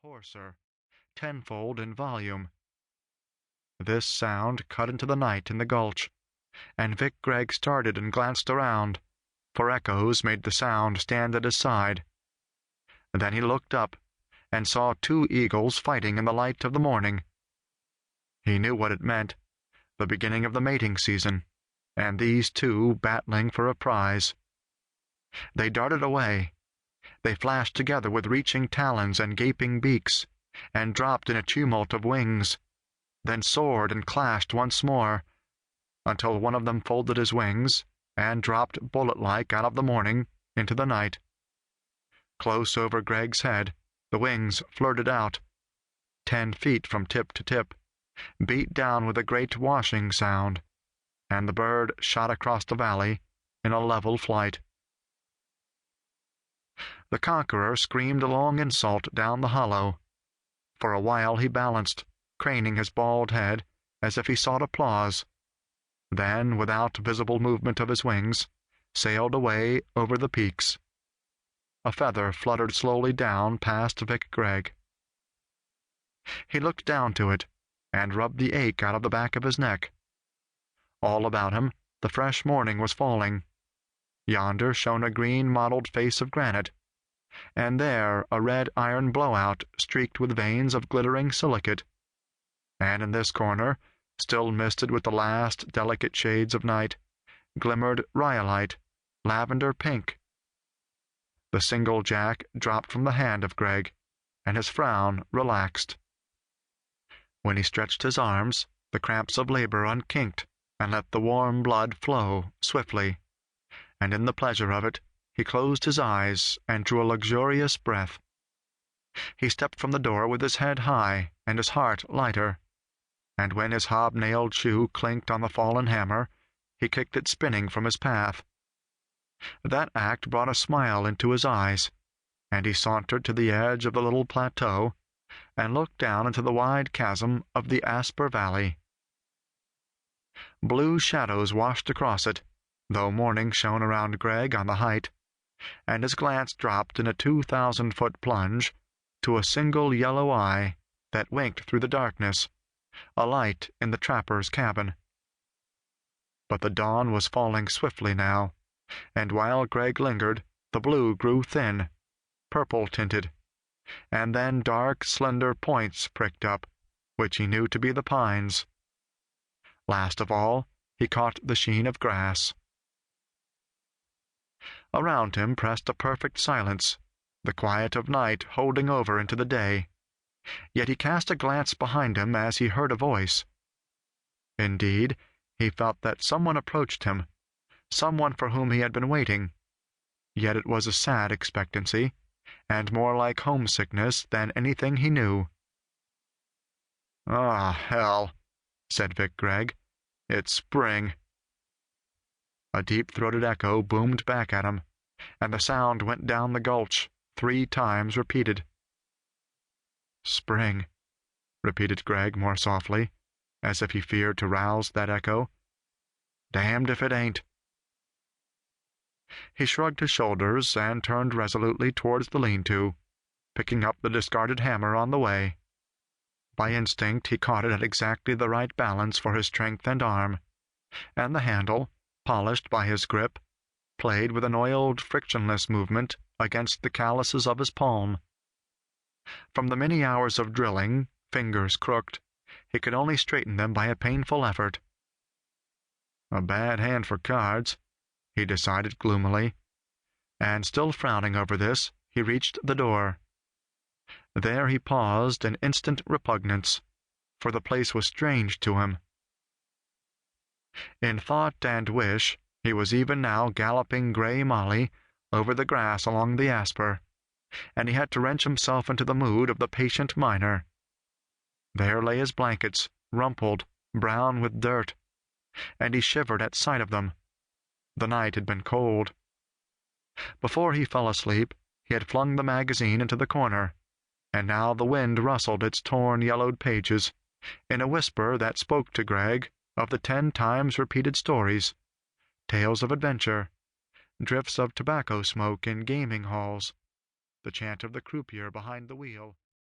hoarser, tenfold in volume. This sound cut into the night in the gulch, and Vic Gregg started and glanced around, for echoes made the sound stand at his side. Then he looked up and saw two eagles fighting in the light of the morning. He knew what it meant, the beginning of the mating season, and these two battling for a prize. They darted away. They flashed together with reaching talons and gaping beaks, and dropped in a tumult of wings, then soared and clashed once more, until one of them folded his wings and dropped bullet-like out of the morning into the night. Close over Gregg's head, the wings flirted out, 10 feet from tip to tip, beat down with a great washing sound, and the bird shot across the valley in a level flight. The conqueror screamed a long insult down the hollow. For a while he balanced, craning his bald head as if he sought applause, then, without visible movement of his wings, sailed away over the peaks. A feather fluttered slowly down past Vic Gregg. He looked down to it, and rubbed the ache out of the back of his neck. All about him, the fresh morning was falling. Yonder shone a green-mottled face of granite, and there a red iron blowout streaked with veins of glittering silicate, and in this corner, still misted with the last delicate shades of night, glimmered rhyolite, lavender pink. The single jack dropped from the hand of Gregg, and his frown relaxed. When he stretched his arms, the cramps of labor unkinked and let the warm blood flow swiftly, and in the pleasure of it he closed his eyes and drew a luxurious breath. He stepped from the door with his head high and his heart lighter, and when his hobnailed shoe clinked on the fallen hammer, he kicked it spinning from his path. That act brought a smile into his eyes, and he sauntered to the edge of the little plateau and looked down into the wide chasm of the Asper Valley. Blue shadows washed across it, though morning shone around Gregg on the height, and his glance dropped in a 2,000-foot plunge to a single yellow eye that winked through the darkness, a light in the trapper's cabin. But the dawn was falling swiftly now, and while Gregg lingered, the blue grew thin, purple-tinted, and then dark, slender points pricked up, which he knew to be the pines. Last of all, he caught the sheen of grass. Around him pressed a perfect silence, the quiet of night holding over into the day. Yet he cast a glance behind him as he heard a voice. Indeed, he felt that someone approached him, someone for whom he had been waiting. Yet it was a sad expectancy, and more like homesickness than anything he knew. "Ah, hell," said Vic Gregg. "It's spring." A deep-throated echo boomed back at him, and the sound went down the gulch, 3 times repeated. "Spring," repeated Gregg more softly, as if he feared to rouse that echo. "Damned if it ain't." He shrugged his shoulders and turned resolutely towards the lean-to, picking up the discarded hammer on the way. By instinct he caught it at exactly the right balance for his strength and arm, and the handle, polished by his grip, played with an oiled, frictionless movement against the calluses of his palm. From the many hours of drilling, fingers crooked, he could only straighten them by a painful effort. A bad hand for cards, he decided gloomily, and still frowning over this, he reached the door. There he paused in instant repugnance, for the place was strange to him. In thought and wish, he was even now galloping Grey Molly over the grass along the Asper, and he had to wrench himself into the mood of the patient miner. There lay his blankets, rumpled, brown with dirt, and he shivered at sight of them. The night had been cold. Before he fell asleep, he had flung the magazine into the corner, and now the wind rustled its torn, yellowed pages, in a whisper that spoke to Gregg of the 10 times repeated stories, tales of adventure, drifts of tobacco smoke in gaming halls, the chant of the croupier behind the wheel,